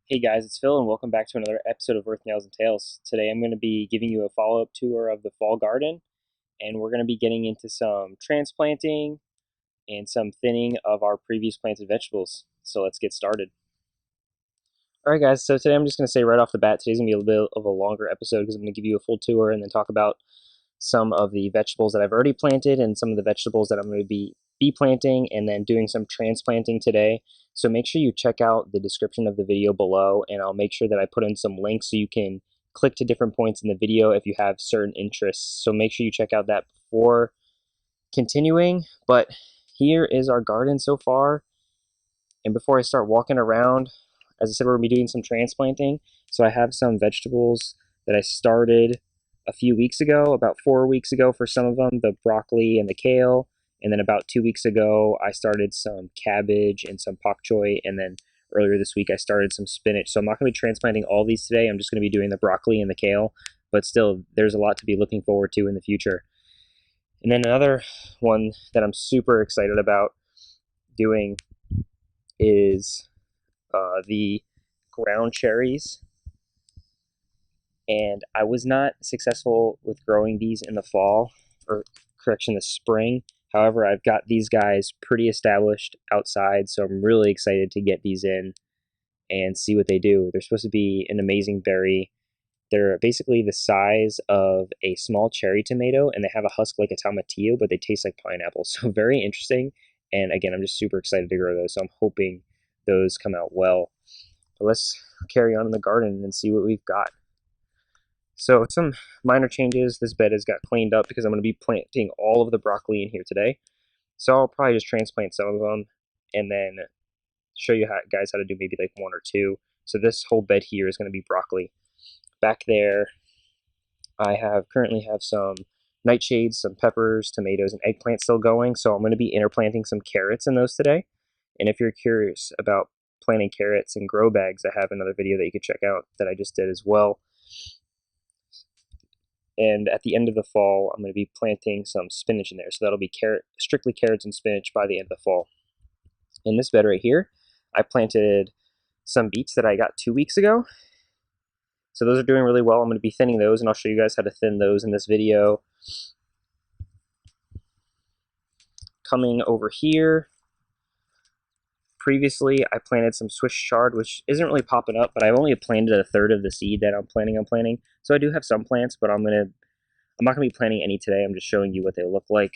Hey guys, it's Phil, and welcome back to another episode of Earth Nails and Tales. Today I'm going to be giving you a follow-up tour of the fall garden, and we're going to be getting into some transplanting and some thinning of our previous planted vegetables. So let's get started. Alright guys, so today I'm just going to say right off the bat, today's going to be a little bit of a longer episode because I'm going to give you a full tour and then talk about some of the vegetables that I've already planted and some of the vegetables that I'm going to be planting, and then doing some transplanting today. So make sure you check out the description of the video below, and I'll make sure that I put in some links so you can click to different points in the video if you have certain interests. So make sure you check out that before continuing. But here is our garden so far. And before I start walking around, as I said, we're going to be doing some transplanting. So I have some vegetables that I started a few weeks ago, about 4 weeks ago for some of them, the broccoli and the kale. And then about 2 weeks ago, I started some cabbage and some pak choi. And then earlier this week, I started some spinach. So I'm not going to be transplanting all these today. I'm just going to be doing the broccoli and the kale. But still, there's a lot to be looking forward to in the future. And then another one that I'm super excited about doing is the ground cherries. And I was not successful with growing these in the fall, or correction, the spring. However, I've got these guys pretty established outside, so I'm really excited to get these in and see what they do. They're supposed to be an amazing berry. They're basically the size of a small cherry tomato, and they have a husk like a tomatillo, but they taste like pineapple. So very interesting. And again, I'm just super excited to grow those, so I'm hoping those come out well. But let's carry on in the garden and see what we've got. So some minor changes. This bed has got cleaned up because I'm going to be planting all of the broccoli in here today. So I'll probably just transplant some of them and then show you guys how to do maybe like one or two. So this whole bed here is going to be broccoli. Back there, I currently have some nightshades, some peppers, tomatoes, and eggplant still going. So I'm going to be interplanting some carrots in those today. And if you're curious about planting carrots in grow bags, I have another video that you could check out that I just did as well. And at the end of the fall, I'm going to be planting some spinach in there. So that'll be strictly carrots and spinach by the end of the fall. In this bed right here, I planted some beets that I got 2 weeks ago. So those are doing really well. I'm going to be thinning those, and I'll show you guys how to thin those in this video. Coming over here, previously I planted some Swiss chard, which isn't really popping up, but I've only planted a third of the seed that I'm planning on planting. So I do have some plants, but I'm not going to be planting any today. I'm just showing you what they look like.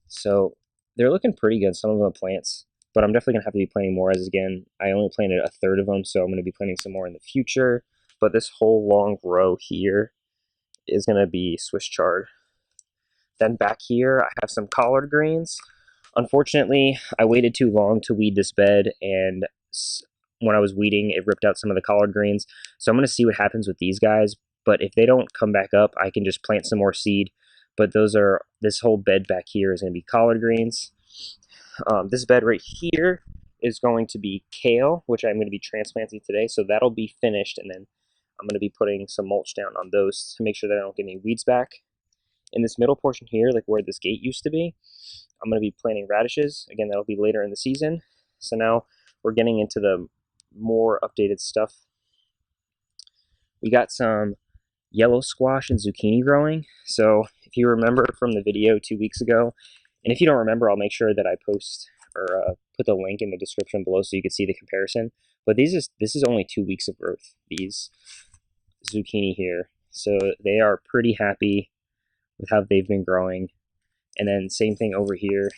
So they're looking pretty good, some of them plants, but I'm definitely going to have to be planting more, as again, I only planted a third of them, so I'm going to be planting some more in the future. But this whole long row here is going to be Swiss chard. Then back here, I have some collard greens. Unfortunately, I waited too long to weed this bed, and when I was weeding, it ripped out some of the collard greens. So I'm going to see what happens with these guys, but if they don't come back up, I can just plant some more seed. But this whole bed back here is going to be collard greens. This bed right here is going to be kale, which I'm going to be transplanting today, so that'll be finished, and then I'm going to be putting some mulch down on those to make sure that I don't get any weeds back. In this middle portion here, like where this gate used to be, I'm going to be planting radishes. Again, that'll be later in the season. So now we're getting into the more updated stuff. We got some yellow squash and zucchini growing. So if you remember from the video 2 weeks ago, and if you don't remember, I'll make sure that I post or put the link in the description below so you can see the comparison. But this is only 2 weeks of growth, these zucchini here. So they are pretty happy with how they've been growing. And then same thing over here.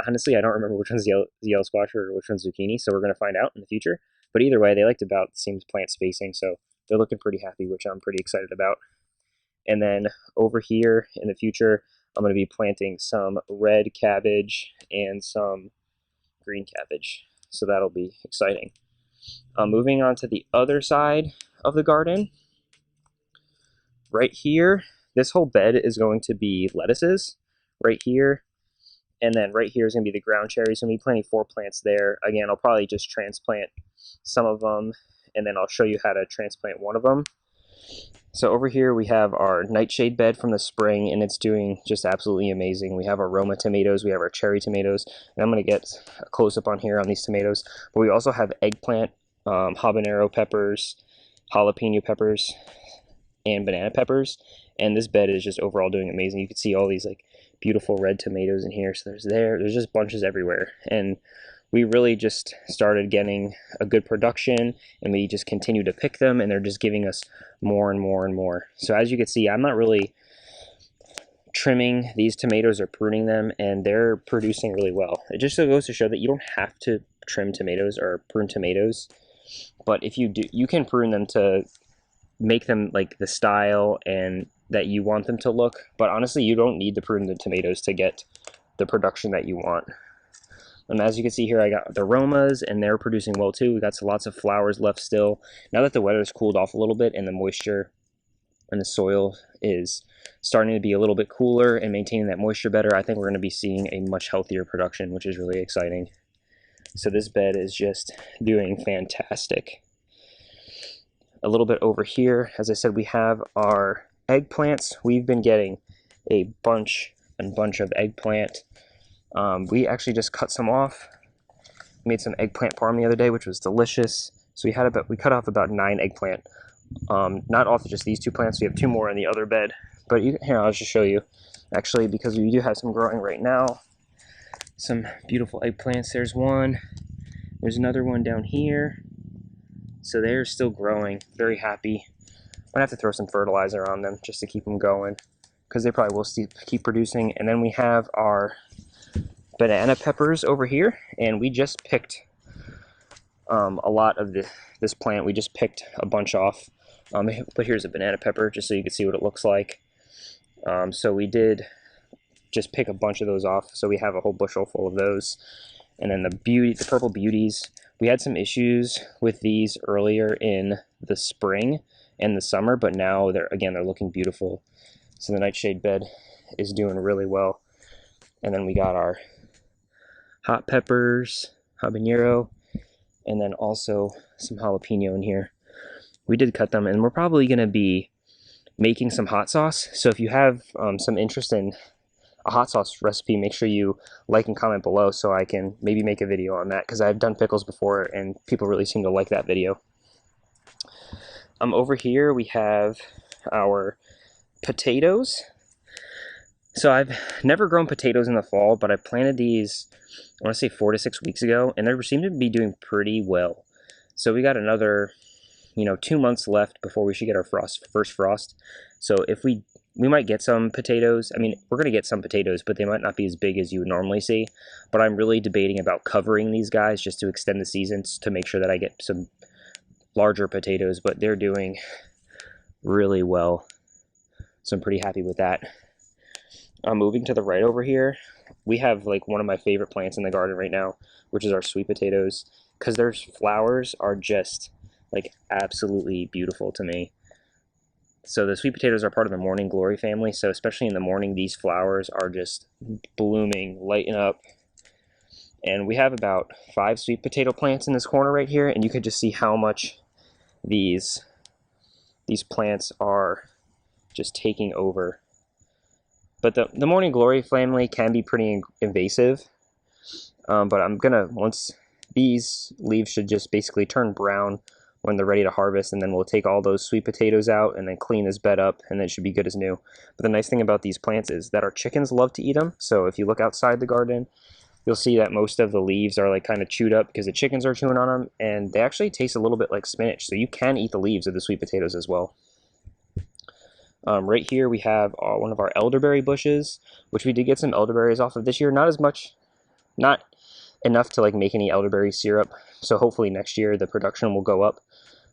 Honestly, I don't remember which one's yellow squash or which one's zucchini, so we're going to find out in the future. But either way, they liked about the same plant spacing, so they're looking pretty happy, which I'm pretty excited about. And then over here in the future, I'm going to be planting some red cabbage and some green cabbage, so that'll be exciting. Moving on to the other side of the garden, right here, this whole bed is going to be lettuces right here. And then right here is going to be the ground cherries. So I'm going to be planting 4 plants there. Again, I'll probably just transplant some of them, and then I'll show you how to transplant one of them. So over here we have our nightshade bed from the spring, and it's doing just absolutely amazing. We have our Roma tomatoes, we have our cherry tomatoes, and I'm going to get a close-up on here on these tomatoes. But we also have eggplant, habanero peppers, jalapeno peppers, and banana peppers. And this bed is just overall doing amazing. You can see all these like beautiful red tomatoes in here. So there's just bunches everywhere. And we really just started getting a good production, and we just continue to pick them, and they're just giving us more and more and more. So as you can see, I'm not really trimming these tomatoes or pruning them, and they're producing really well. It just goes to show that you don't have to trim tomatoes or prune tomatoes, but if you do, you can prune them to make them like the style and that you want them to look. But honestly, you don't need to prune the tomatoes to get the production that you want. And as you can see here, I got the Romas, and they're producing well too. We got lots of flowers left still. Now that the weather's cooled off a little bit and the moisture and the soil is starting to be a little bit cooler and maintaining that moisture better, I think we're going to be seeing a much healthier production, which is really exciting. So this bed is just doing fantastic. A little bit over here, as I said, we have our eggplants. We've been getting a bunch of eggplant. We actually just cut some off. We made some eggplant parm the other day, which was delicious. So we cut off about 9 eggplant. Not off of just these 2 plants. We have 2 more in the other bed. But here, I'll just show you. Actually, because we do have some growing right now. Some beautiful eggplants. There's one. There's another one down here. So they're still growing. Very happy. I'm gonna have to throw some fertilizer on them just to keep them going, because they probably will keep producing. And then we have our banana peppers over here, and we just picked a lot of this plant. We just picked a bunch off. But here's a banana pepper just so you can see what it looks like. So we did just pick a bunch of those off. So we have a whole bushel full of those. And then the purple beauties, we had some issues with these earlier in the spring and the summer, but now they're looking beautiful. So the nightshade bed is doing really well. And then we got our hot peppers, habanero, and then also some jalapeno in here. We did cut them, and we're probably going to be making some hot sauce. So if you have some interest in a hot sauce recipe, make sure you like and comment below so I can maybe make a video on that, because I've done pickles before and people really seem to like that video. Over here we have our potatoes. So I've never grown potatoes in the fall, but I planted these, I want to say 4 to 6 weeks ago, and they seem to be doing pretty well. So we got another 2 months left before we should get our first frost. So if we might get some potatoes. I mean, we're going to get some potatoes, but they might not be as big as you would normally see. But I'm really debating about covering these guys just to extend the seasons to make sure that I get some larger potatoes. But they're doing really well, so I'm pretty happy with that. Moving to the right over here, we have like one of my favorite plants in the garden right now, which is our sweet potatoes, because their flowers are just like absolutely beautiful to me. So the sweet potatoes are part of the morning glory family, so especially in the morning, these flowers are just blooming, lighting up. And we have about 5 sweet potato plants in this corner right here, and you can just see how much these plants are just taking over. But the morning glory family can be pretty invasive, but once these leaves should just basically turn brown when they're ready to harvest, and then we'll take all those sweet potatoes out and then clean this bed up, and it should be good as new. But the nice thing about these plants is that our chickens love to eat them. So if you look outside the garden, you'll see that most of the leaves are like kind of chewed up because the chickens are chewing on them, and they actually taste a little bit like spinach. So you can eat the leaves of the sweet potatoes as well. Right here we have one of our elderberry bushes, which we did get some elderberries off of this year. Not as much, not enough to like make any elderberry syrup. So hopefully next year the production will go up.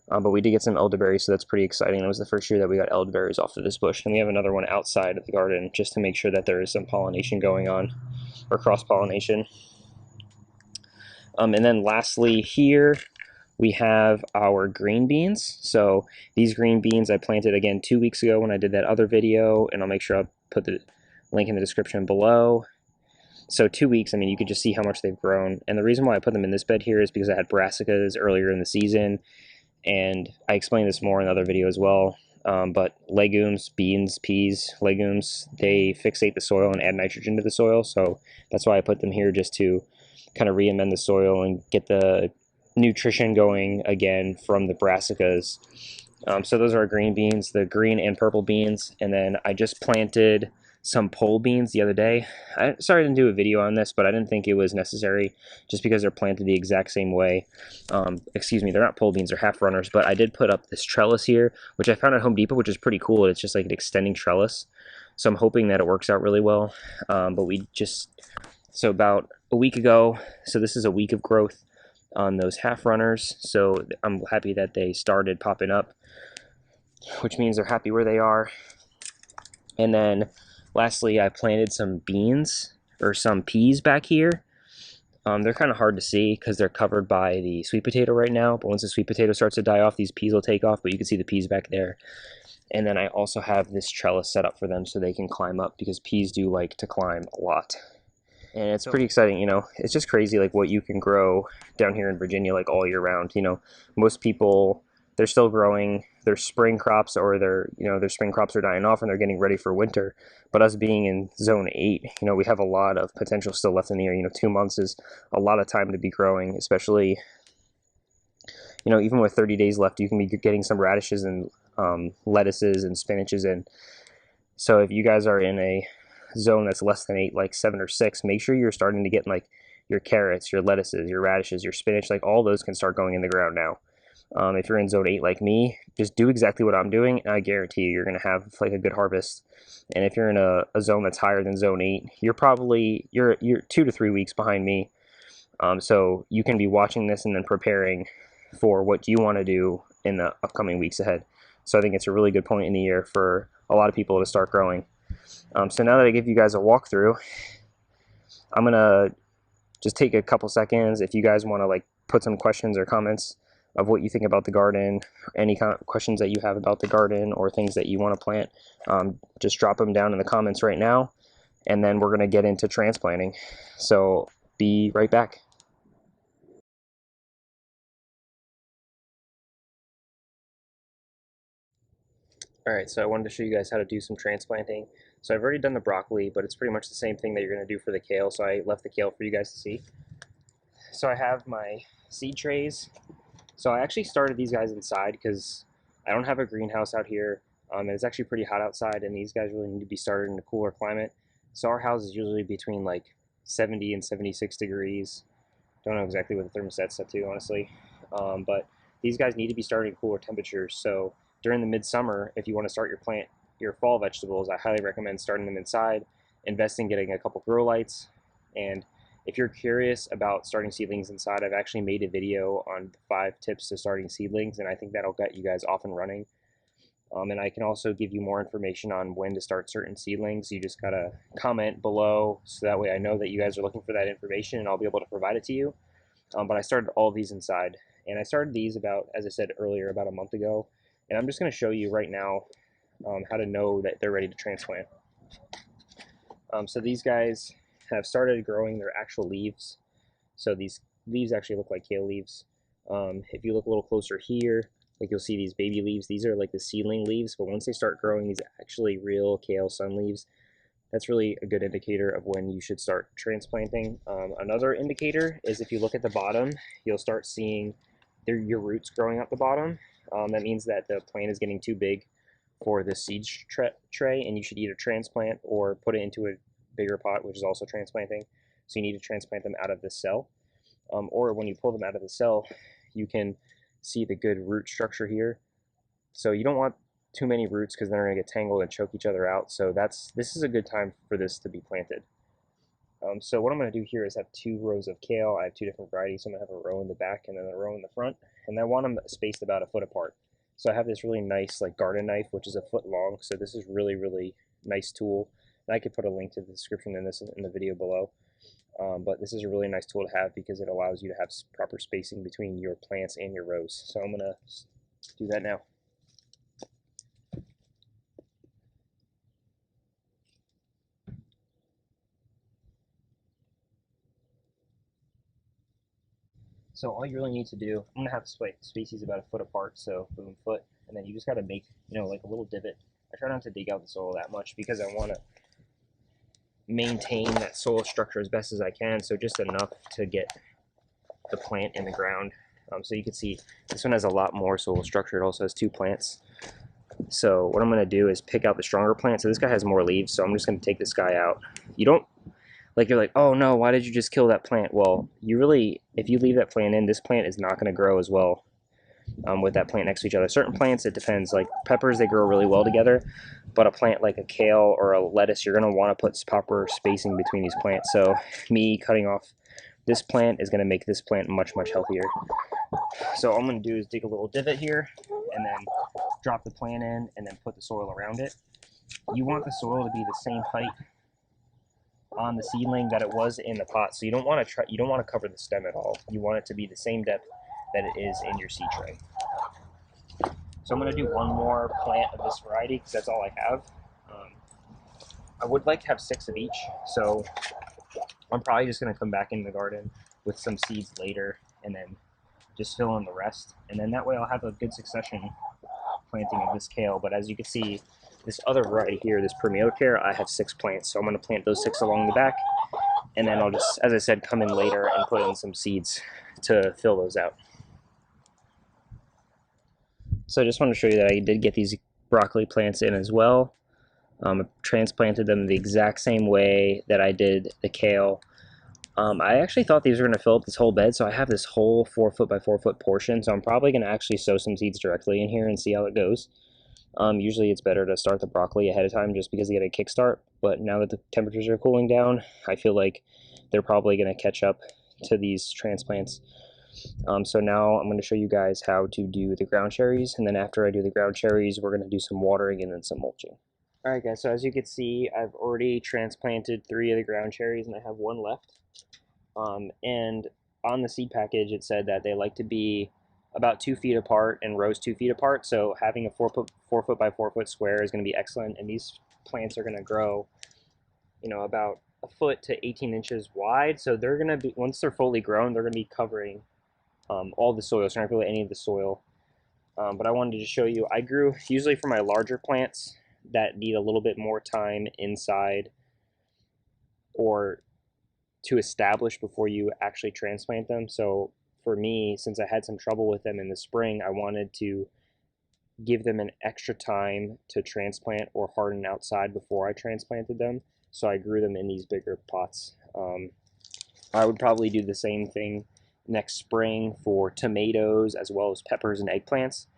But we did get some elderberries, so that's pretty exciting. That was the first year that we got elderberries off of this bush. And we have another one outside of the garden just to make sure that there is some pollination going on, or cross-pollination. And then lastly here, we have our green beans. So these green beans I planted again 2 weeks ago when I did that other video, and I'll make sure I'll put the link in the description below. So 2 weeks, I mean, you could just see how much they've grown. And the reason why I put them in this bed here is because I had brassicas earlier in the season, and I explained this more in the other video as well. But legumes, beans, peas, legumes, they fixate the soil and add nitrogen to the soil. So that's why I put them here, just to kind of re-amend the soil and get the nutrition going again from the brassicas. So those are our green beans, the green and purple beans. And then I just planted some pole beans the other day. Sorry I didn't do a video on this, but I didn't think it was necessary just because they're planted the exact same way. Excuse me, they're not pole beans, they're half runners, but I did put up this trellis here, which I found at Home Depot, which is pretty cool. It's just like an extending trellis. So I'm hoping that it works out really well. So about a week ago, so this is a week of growth on those half runners. So I'm happy that they started popping up, which means they're happy where they are. And then lastly, I planted some beans or some peas back here. They're kind of hard to see because they're covered by the sweet potato right now, but once the sweet potato starts to die off, these peas will take off, but you can see the peas back there. And then I also have this trellis set up for them so they can climb up, because peas do like to climb a lot. And it's pretty exciting, you know. It's just crazy like what you can grow down here in Virginia like all year round. You know, most people, they're still growing their spring crops, or their spring crops are dying off and they're getting ready for winter. But us being in zone 8, you know, we have a lot of potential still left in the year. You know, 2 months is a lot of time to be growing, especially, you know, even with 30 days left, you can be getting some radishes and lettuces and spinaches in. So if you guys are in a zone that's less than 8, like 7 or 6, make sure you're starting to get like your carrots, your lettuces, your radishes, your spinach, like all those can start going in the ground now. If you're in zone 8 like me, just do exactly what I'm doing, and I guarantee you're going to have like a good harvest. And if you're in a zone that's higher than zone 8, you're 2 to 3 weeks behind me. So you can be watching this and then preparing for what you want to do in the upcoming weeks ahead. So I think it's a really good point in the year for a lot of people to start growing. So now that I give you guys a walkthrough, I'm gonna just take a couple seconds. If you guys want to like put some questions or comments of what you think about the garden, any kind of questions that you have about the garden or things that you want to plant, just drop them down in the comments right now, and then we're gonna get into transplanting. So be right back. Alright, so I wanted to show you guys how to do some transplanting. So I've already done the broccoli, but it's pretty much the same thing that you're going to do for the kale, so I left the kale for you guys to see. So I have my seed trays. So I actually started these guys inside because I don't have a greenhouse out here, and it's actually pretty hot outside, and these guys really need to be started in a cooler climate. So our house is usually between like 70 and 76 degrees. Don't know exactly what the thermostat's set to, honestly. But these guys need to be started in cooler temperatures. So during the midsummer, if you want to start your fall vegetables, I highly recommend starting them inside, invest in getting a couple grow lights. And if you're curious about starting seedlings inside, I've actually made a video on 5 tips to starting seedlings, and I think that'll get you guys off and running. And I can also give you more information on when to start certain seedlings. You just gotta comment below, so that way I know that you guys are looking for that information and I'll be able to provide it to you. But I started all of these inside, and I started these about, as I said earlier, about a month ago. And I'm just going to show you right now how to know that they're ready to transplant. So these guys have started growing their actual leaves. So these leaves actually look like kale leaves. If you look a little closer here, like you'll see these baby leaves. These are like the seedling leaves, but once they start growing, these are actually real kale sun leaves. That's really a good indicator of when you should start transplanting. Another indicator is if you look at the bottom, you'll start seeing your roots growing out the bottom. That means that the plant is getting too big for the seed tray, and you should either transplant or put it into a bigger pot, which is also transplanting. So you need to transplant them out of the cell. Or when you pull them out of the cell, you can see the good root structure here. So you don't want too many roots because they're going to get tangled and choke each other out. So this is a good time for this to be planted. So what I'm going to do here is have 2 rows of kale. I have 2 different varieties. So I'm going to have a row in the back and then a row in the front. And I want them spaced about a foot apart. So I have this really nice like garden knife, which is a foot long. So this is really, really nice tool. And I could put a link to the description in the video below. But this is a really nice tool to have because it allows you to have proper spacing between your plants and your rows. So I'm going to do that now. So all you really need to do, I'm going to have spaces about a foot apart, so boom, foot. and then you just got to make, you know, like a little divot. I try not to dig out the soil that much because I want to maintain that soil structure as best as I can, so just enough to get the plant in the ground. So you can see this one has a lot more soil structure. It also has 2 plants. So what I'm going to do is pick out the stronger plant. So this guy has more leaves, so I'm just going to take this guy out. You don't, like, you're like, oh no, why did you just kill that plant? Well, you really, if you leave that plant in, this plant is not going to grow as well with that plant next to each other. Certain plants, it depends. Like peppers, they grow really well together, but a plant like a kale or a lettuce, you're going to want to put proper spacing between these plants. So me cutting off this plant is going to make this plant much, much healthier. So all I'm going to do is dig a little divot here and then drop the plant in and then put the soil around it. You want the soil to be the same height on the seedling that it was in the pot. So you don't want to cover the stem at all. You want it to be the same depth that it is in your seed tray. So I'm going to do one more plant of this variety because that's all I have. I would like to have 6 of each, so I'm probably just going to come back in the garden with some seeds later and then just fill in the rest. And then that way I'll have a good succession planting of this kale. But as you can see, this other variety here, this Premier, I have 6 plants. So I'm going to plant those 6 along the back. And then I'll just, as I said, come in later and put in some seeds to fill those out. So I just want to show you that I did get these broccoli plants in as well. I transplanted them the exact same way that I did the kale. I actually thought these were going to fill up this whole bed, so I have this whole 4 foot by 4 foot portion, so I'm probably going to actually sow some seeds directly in here and see how it goes. Usually it's better to start the broccoli ahead of time just because they get a kickstart, but now that the temperatures are cooling down, I feel like they're probably going to catch up to these transplants. So now I'm going to show you guys how to do the ground cherries, and then after I do the ground cherries, we're going to do some watering and then some mulching. Alright guys, so as you can see, I've already transplanted 3 of the ground cherries and I have 1 left. And on the seed package it said that they like to be about 2 feet apart and rows 2 feet apart, so having a 4 foot by 4 foot square is going to be excellent, and these plants are going to grow, you know, about a foot to 18 inches wide, so they're going to be, once they're fully grown, they're going to be covering all the soil, so not really any of the soil. But I wanted to show you, I grew, usually for my larger plants that need a little bit more time inside or to establish before you actually transplant them. So for me, since I had some trouble with them in the spring, I wanted to give them an extra time to transplant or harden outside before I transplanted them. So I grew them in these bigger pots. I would probably do the same thing next spring for tomatoes as well as peppers and eggplants,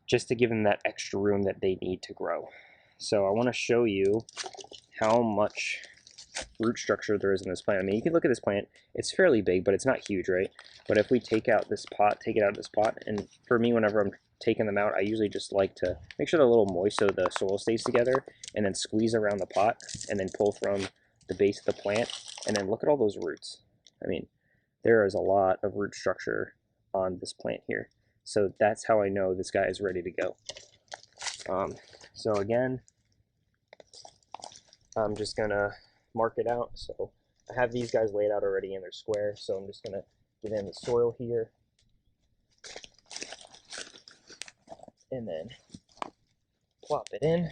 just to give them that extra room that they need to grow. So I want to show you how much root structure there is in this plant. I mean, you can look at this plant, it's fairly big, but it's not huge, right? But if we take out this pot, take it out of this pot, and for me, whenever I'm taking them out, I usually just like to make sure they're a little moist so the soil stays together, and then squeeze around the pot, and then pull from the base of the plant, and then look at all those roots. I mean, there is a lot of root structure on this plant here. So that's how I know this guy is ready to go. So again, I'm just gonna mark it out. So I have these guys laid out already and they're square, so I'm just gonna get in the soil here and then plop it in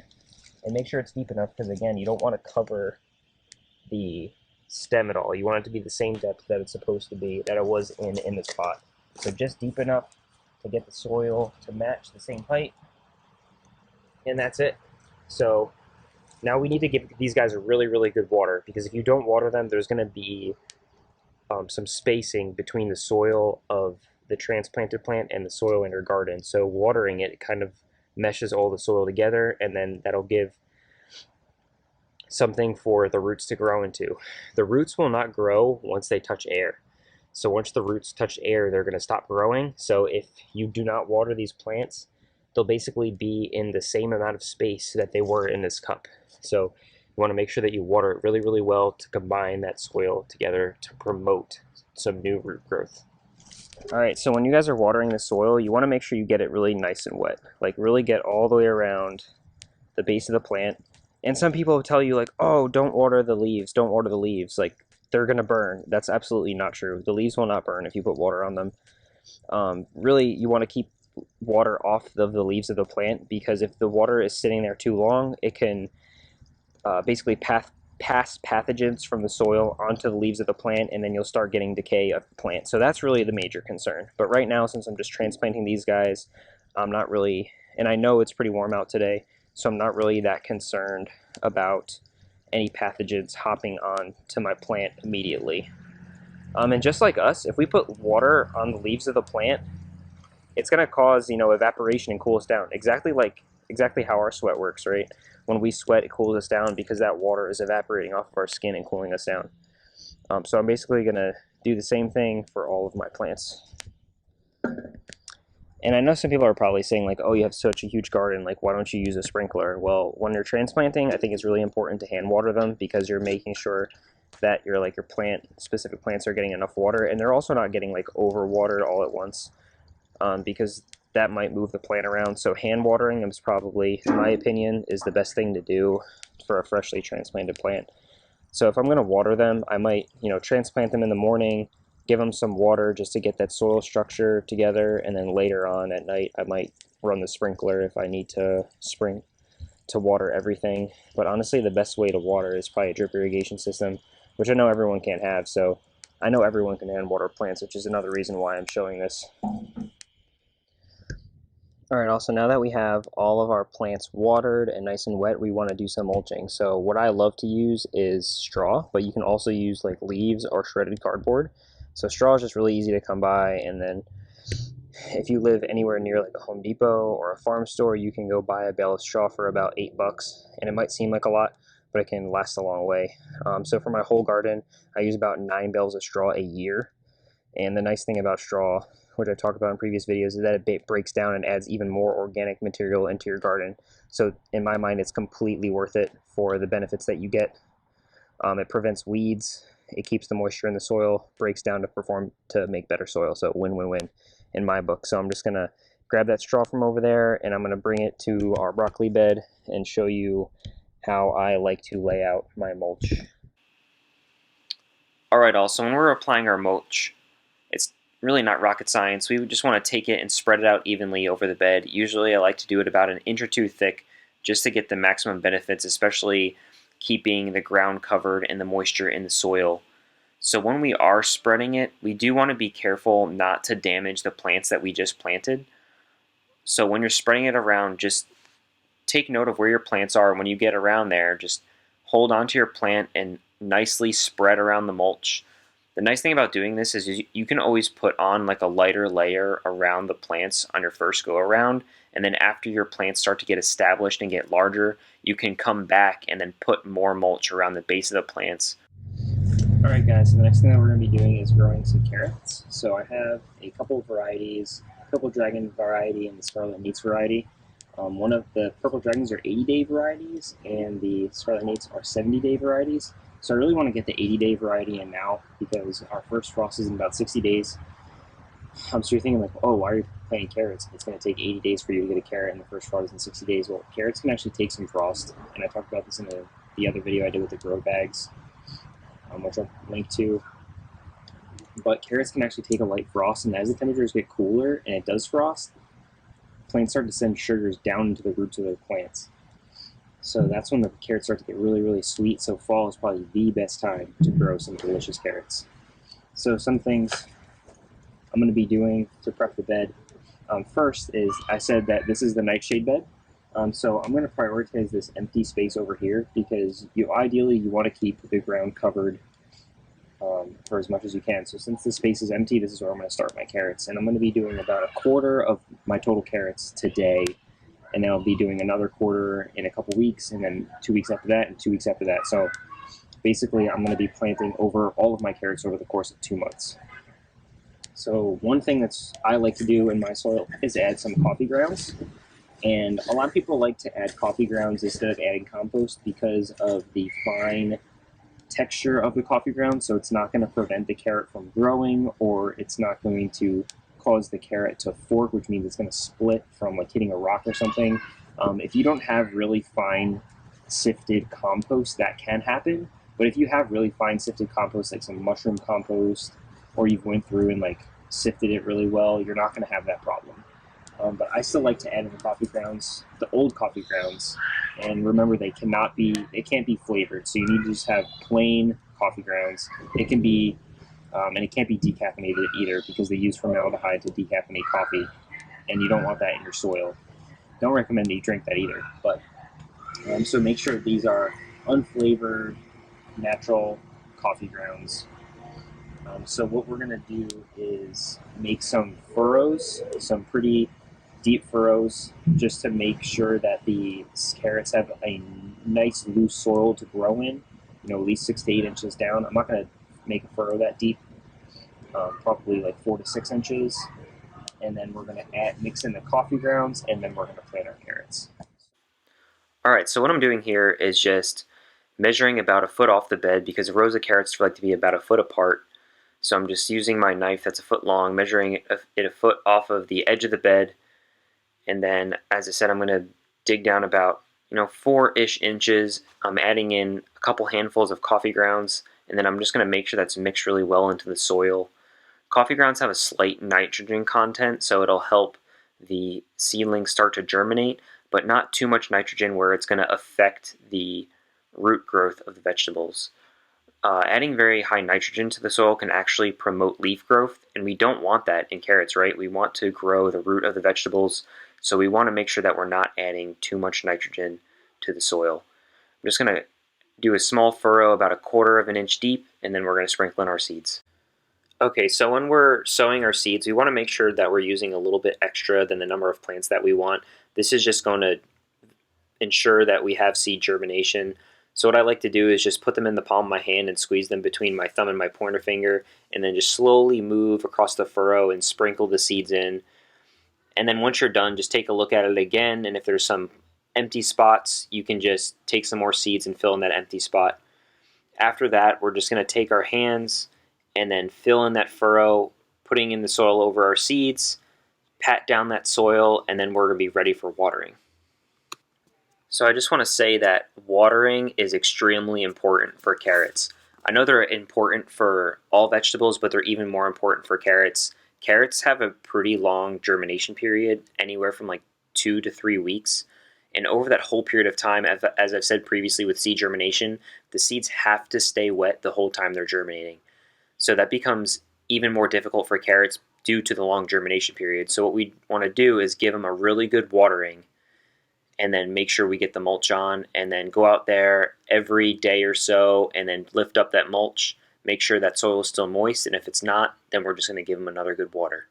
and make sure it's deep enough, because again, you don't want to cover the stem at all. You want it to be the same depth that it's supposed to be, that it was in this pot. So just deep enough to get the soil to match the same height, and that's it. So now we need to give these guys a really, really good water, because if you don't water them, there's going to be some spacing between the soil of the transplanted plant and the soil in your garden. So watering it kind of meshes all the soil together, and then that'll give something for the roots to grow into. The roots will not grow once they touch air. So once the roots touch air, they're going to stop growing. So if you do not water these plants, they'll basically be in the same amount of space that they were in this cup. So you want to make sure that you water it really, really well to combine that soil together to promote some new root growth. All right, so when you guys are watering the soil, you want to make sure you get it really nice and wet. Like really get all the way around the base of the plant. And some people tell you like, oh, don't water the leaves, don't water the leaves. Like they're going to burn. That's absolutely not true. The leaves will not burn if you put water on them. Really, you want to keep water off of the leaves of the plant, because if the water is sitting there too long, it can basically pass pathogens from the soil onto the leaves of the plant, and then you'll start getting decay of the plant. So that's really the major concern. But right now, since I'm just transplanting these guys, I'm not really, and I know it's pretty warm out today, so I'm not really that concerned about any pathogens hopping on to my plant immediately. And just like us, if we put water on the leaves of the plant, it's going to cause, evaporation and cool us down. Exactly how our sweat works, right? When we sweat, it cools us down because that water is evaporating off of our skin and cooling us down. So I'm basically going to do the same thing for all of my plants. And I know some people are probably saying, like, oh, you have such a huge garden, like, why don't you use a sprinkler? Well, when you're transplanting, I think it's really important to hand water them, because you're making sure that your specific plants are getting enough water, and they're also not getting like overwatered all at once, because that might move the plant around. So hand watering them is probably, in my opinion, is the best thing to do for a freshly transplanted plant. So if I'm going to water them, I might, transplant them in the morning, give them some water just to get that soil structure together, and then later on at night, I might run the sprinkler if I need to water everything. But honestly, the best way to water is probably a drip irrigation system, which I know everyone can't have. So I know everyone can hand water plants, which is another reason why I'm showing this. All right, also now that we have all of our plants watered and nice and wet, we want to do some mulching. So what I love to use is straw, but you can also use like leaves or shredded cardboard. So straw is just really easy to come by, and then if you live anywhere near like a Home Depot or a farm store, you can go buy a bale of straw for about $8, and it might seem like a lot, but it can last a long way. So for my whole garden, I use about 9 bales of straw a year. And the nice thing about straw, which I talked about in previous videos, is that it breaks down and adds even more organic material into your garden. So in my mind, it's completely worth it for the benefits that you get. It prevents weeds, it keeps the moisture in the soil, breaks down to make better soil. So win-win-win in my book. So I'm just gonna grab that straw from over there, and I'm gonna bring it to our broccoli bed and show you how I like to lay out my mulch. Alright, also when we're applying our mulch, it's really not rocket science. We just want to take it and spread it out evenly over the bed. Usually I like to do it about 1 inch or 2 thick, just to get the maximum benefits, especially keeping the ground covered and the moisture in the soil. So when we are spreading it, we do want to be careful not to damage the plants that we just planted. So when you're spreading it around, just take note of where your plants are. When you get around there, just hold onto your plant and nicely spread around the mulch. The nice thing about doing this is you can always put on like a lighter layer around the plants on your first go around, and then after your plants start to get established and get larger, you can come back and then put more mulch around the base of the plants. Alright guys, so the next thing that we're going to be doing is growing some carrots. So I have a couple of varieties, Purple Dragon variety and the Scarlet Nates variety. One of the Purple Dragons are 80-day varieties, and the Scarlet Nates are 70-day varieties. So I really want to get the 80-day variety in now, because our first frost is in about 60 days. So you're thinking like, oh, why are you planting carrots? It's going to take 80 days for you to get a carrot, and the first frost is in 60 days. Well, carrots can actually take some frost, and I talked about this in the other video I did with the grow bags, which I'll link to. But carrots can actually take a light frost, and as the temperatures get cooler and it does frost, plants start to send sugars down into the roots of their plants. So that's when the carrots start to get really, really sweet. So fall is probably the best time to grow some delicious carrots. So some things I'm going to be doing to prep the bed. First is, I said that this is the nightshade bed. So I'm going to prioritize this empty space over here, because ideally you want to keep the ground covered for as much as you can. So since this space is empty, this is where I'm going to start my carrots. And I'm going to be doing about 1/4 of my total carrots today. And then I'll be doing another 1/4 in a couple weeks, and then 2 weeks after that, and 2 weeks after that. So basically I'm going to be planting over all of my carrots over the course of 2 months. So one thing I like to do in my soil is add some coffee grounds. And a lot of people like to add coffee grounds instead of adding compost because of the fine texture of the coffee ground. So it's not going to prevent the carrot from growing, or it's not going to cause the carrot to fork, which means it's going to split from like hitting a rock or something. If you don't have really fine sifted compost, that can happen. But if you have really fine sifted compost, like some mushroom compost, or you've went through and like sifted it really well, you're not going to have that problem. But I still like to add in the coffee grounds, the old coffee grounds. And remember, they can't be flavored. So you need to just have plain coffee grounds. It can be, and it can't be decaffeinated either because they use formaldehyde to decaffeinate coffee, and you don't want that in your soil. Don't recommend that you drink that either. But so make sure these are unflavored, natural coffee grounds. So what we're going to do is make some furrows, some pretty deep furrows, just to make sure that the carrots have a nice loose soil to grow in, at least 6 to 8 inches down. I'm not going to make a furrow that deep, probably like 4 to 6 inches. And then we're going to mix in the coffee grounds, and then we're going to plant our carrots. All right, so what I'm doing here is just measuring about a foot off the bed because rows of carrots like to be about a foot apart. So I'm just using my knife that's a foot long, measuring it a foot off of the edge of the bed. And then, as I said, I'm going to dig down about 4-ish inches. I'm adding in a couple handfuls of coffee grounds, and then I'm just going to make sure that's mixed really well into the soil. Coffee grounds have a slight nitrogen content, so it'll help the seedlings start to germinate, but not too much nitrogen where it's going to affect the root growth of the vegetables. Adding very high nitrogen to the soil can actually promote leaf growth, and we don't want that in carrots, right? We want to grow the root of the vegetables, so we want to make sure that we're not adding too much nitrogen to the soil. I'm just going to do a small furrow about 1/4 of an inch deep, and then we're going to sprinkle in our seeds. Okay, so when we're sowing our seeds, we want to make sure that we're using a little bit extra than the number of plants that we want. This is just going to ensure that we have seed germination. So what I like to do is just put them in the palm of my hand and squeeze them between my thumb and my pointer finger, and then just slowly move across the furrow and sprinkle the seeds in. And then once you're done, just take a look at it again, and if there's some empty spots, you can just take some more seeds and fill in that empty spot. After that, we're just going to take our hands and then fill in that furrow, putting in the soil over our seeds, pat down that soil, and then we're going to be ready for watering. So I just want to say that watering is extremely important for carrots. I know they're important for all vegetables, but they're even more important for carrots. Carrots have a pretty long germination period, anywhere from like 2 to 3 weeks. And over that whole period of time, as I've said previously with seed germination, the seeds have to stay wet the whole time they're germinating. So that becomes even more difficult for carrots due to the long germination period. So what we want to do is give them a really good watering, and then make sure we get the mulch on, and then go out there every day or so and then lift up that mulch, make sure that soil is still moist, and if it's not, then we're just going to give them another good water.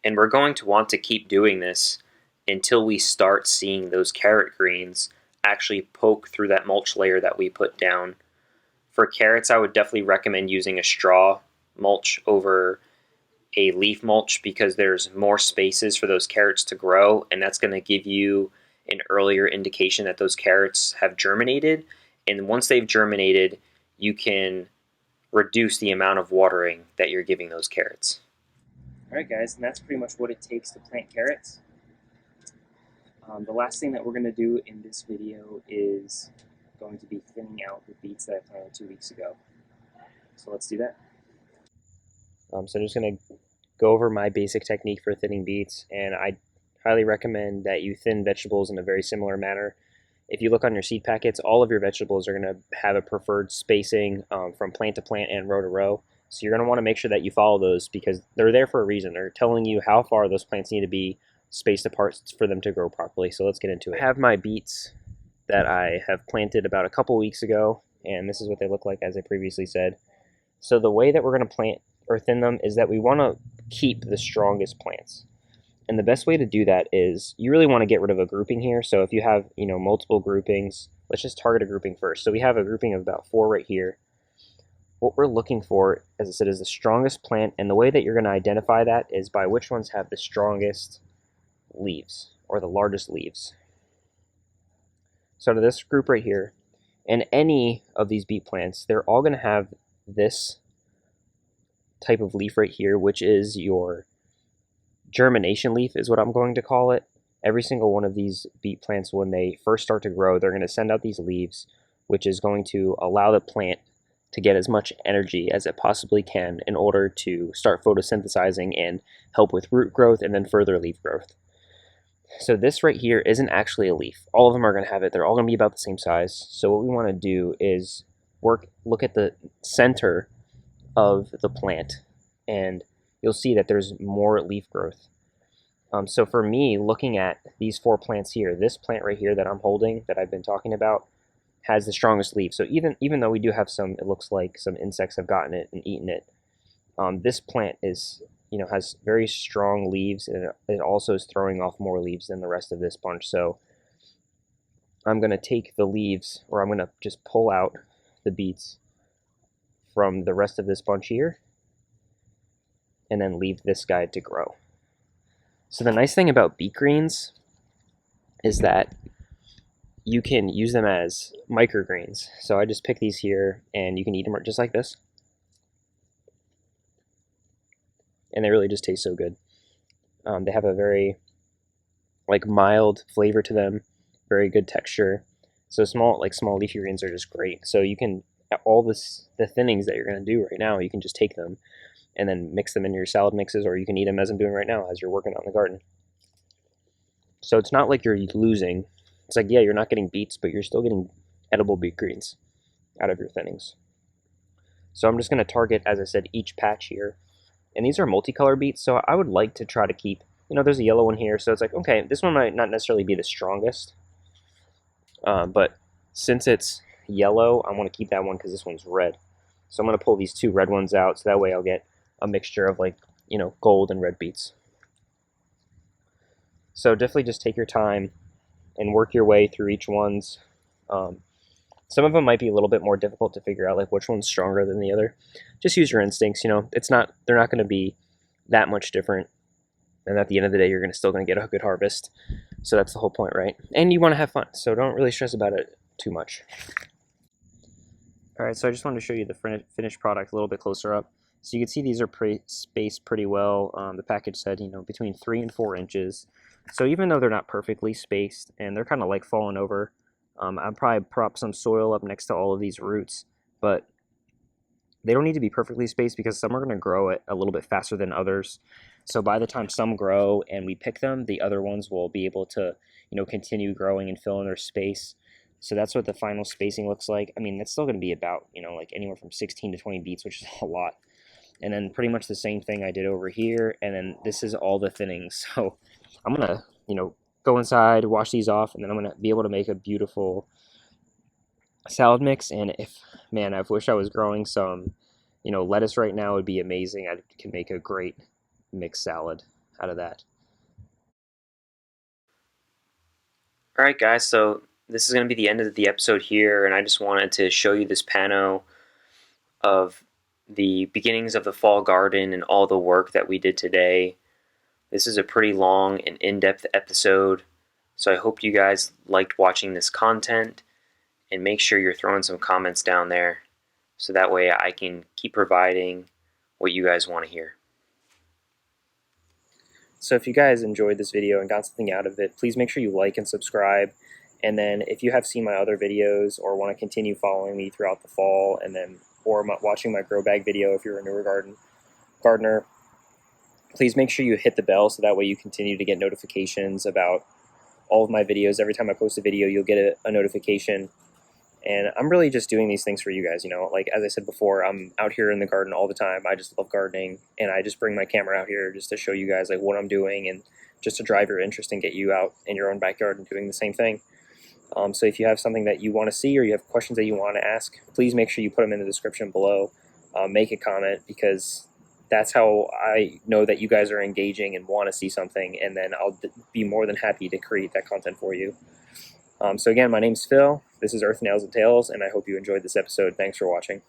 And we're going to want to keep doing this until we start seeing those carrot greens actually poke through that mulch layer that we put down. For carrots, I would definitely recommend using a straw mulch over a leaf mulch because there's more spaces for those carrots to grow, and that's going to give you an earlier indication that those carrots have germinated. And once they've germinated, you can reduce the amount of watering that you're giving those carrots. Alright guys, and that's pretty much what it takes to plant carrots. The last thing that we're going to do in this video is going to be thinning out the beets that I planted 2 weeks ago. So let's do that. So I'm just going to go over my basic technique for thinning beets, and I highly recommend that you thin vegetables in a very similar manner. If you look on your seed packets, all of your vegetables are going to have a preferred spacing from plant to plant and row to row. So you're going to want to make sure that you follow those because they're there for a reason. They're telling you how far those plants need to be spaced apart for them to grow properly. So let's get into it. I have my beets that I have planted about a couple weeks ago, and this is what they look like as I previously said. So the way that we're going to plant or thin them is that we want to keep the strongest plants. And the best way to do that is you really want to get rid of a grouping here. So if you have, multiple groupings, let's just target a grouping first. So we have a grouping of about 4 right here. What we're looking for, as I said, is the strongest plant, and the way that you're going to identify that is by which ones have the strongest leaves or the largest leaves. So to this group right here, and any of these beet plants, they're all going to have this type of leaf right here, which is your germination leaf is what I'm going to call it. Every single one of these beet plants, when they first start to grow, they're going to send out these leaves, which is going to allow the plant to get as much energy as it possibly can in order to start photosynthesizing and help with root growth and then further leaf growth. So this right here isn't actually a leaf. All of them are going to have it. They're all going to be about the same size. So what we want to do is look at the center of the plant, and you'll see that there's more leaf growth. So for me, looking at these 4 plants here, this plant right here that I'm holding, that I've been talking about, has the strongest leaves. So even though we do have some, it looks like some insects have gotten it and eaten it, this plant is, has very strong leaves, and it also is throwing off more leaves than the rest of this bunch. So I'm going to take the leaves, or I'm going to just pull out the beets from the rest of this bunch here, and then leave this guy to grow. So the nice thing about beet greens is that you can use them as microgreens. So I just pick these here, and you can eat them just like this. And they really just taste so good. They have a very mild flavor to them, very good texture. So small leafy greens are just great. So you can, the thinnings that you're going to do right now, you can just take them and then mix them in your salad mixes, or you can eat them as I'm doing right now as you're working on the garden. So it's not like you're losing. It's like, yeah, you're not getting beets, but you're still getting edible beet greens out of your thinnings. So I'm just going to target, as I said, each patch here. And these are multicolor beets, so I would like to try to keep, there's a yellow one here, so it's like, okay, this one might not necessarily be the strongest. But since it's yellow, I want to keep that one because this one's red. So I'm going to pull these 2 red ones out, so that way I'll get a mixture of gold and red beets. So definitely just take your time and work your way through each one's. Some of them might be a little bit more difficult to figure out, like which one's stronger than the other. Just use your instincts. They're not going to be that much different. And at the end of the day, you're still going to get a good harvest. So that's the whole point, right? And you want to have fun, so don't really stress about it too much. All right, so I just wanted to show you the finished product a little bit closer up. So you can see these are spaced pretty well. The package said, between 3 and 4 inches. So even though they're not perfectly spaced and they're kind of falling over, I'll probably prop some soil up next to all of these roots, but they don't need to be perfectly spaced because some are going to grow it a little bit faster than others. So by the time some grow and we pick them, the other ones will be able to, continue growing and fill in their space. So that's what the final spacing looks like. I mean, that's still going to be about, anywhere from 16 to 20 beets, which is a lot. And then pretty much the same thing I did over here. And then this is all the thinnings. So I'm going to, go inside, wash these off, and then I'm going to be able to make a beautiful salad mix. And I wish I was growing some, lettuce right now. It would be amazing. I could make a great mixed salad out of that. All right, guys, so this is going to be the end of the episode here, and I just wanted to show you this pano of the beginnings of the fall garden and all the work that we did today. This is a pretty long and in-depth episode, so I hope you guys liked watching this content, and make sure you're throwing some comments down there so that way I can keep providing what you guys want to hear. So if you guys enjoyed this video and got something out of it, please make sure you like and subscribe. And then if you have seen my other videos or want to continue following me throughout the fall, or watching my grow bag video if you're a newer gardener, please make sure you hit the bell so that way you continue to get notifications about all of my videos. Every time I post a video, you'll get a notification. And I'm really just doing these things for you guys, as I said before, I'm out here in the garden all the time. I just love gardening, and I just bring my camera out here just to show you guys what I'm doing, and just to drive your interest and get you out in your own backyard and doing the same thing. So if you have something that you want to see or you have questions that you want to ask, please make sure you put them in the description below. Make a comment, because that's how I know that you guys are engaging and want to see something, and then I'll be more than happy to create that content for you. So again, my name's Phil. This is Earth, Nails, and Tales, and I hope you enjoyed this episode. Thanks for watching.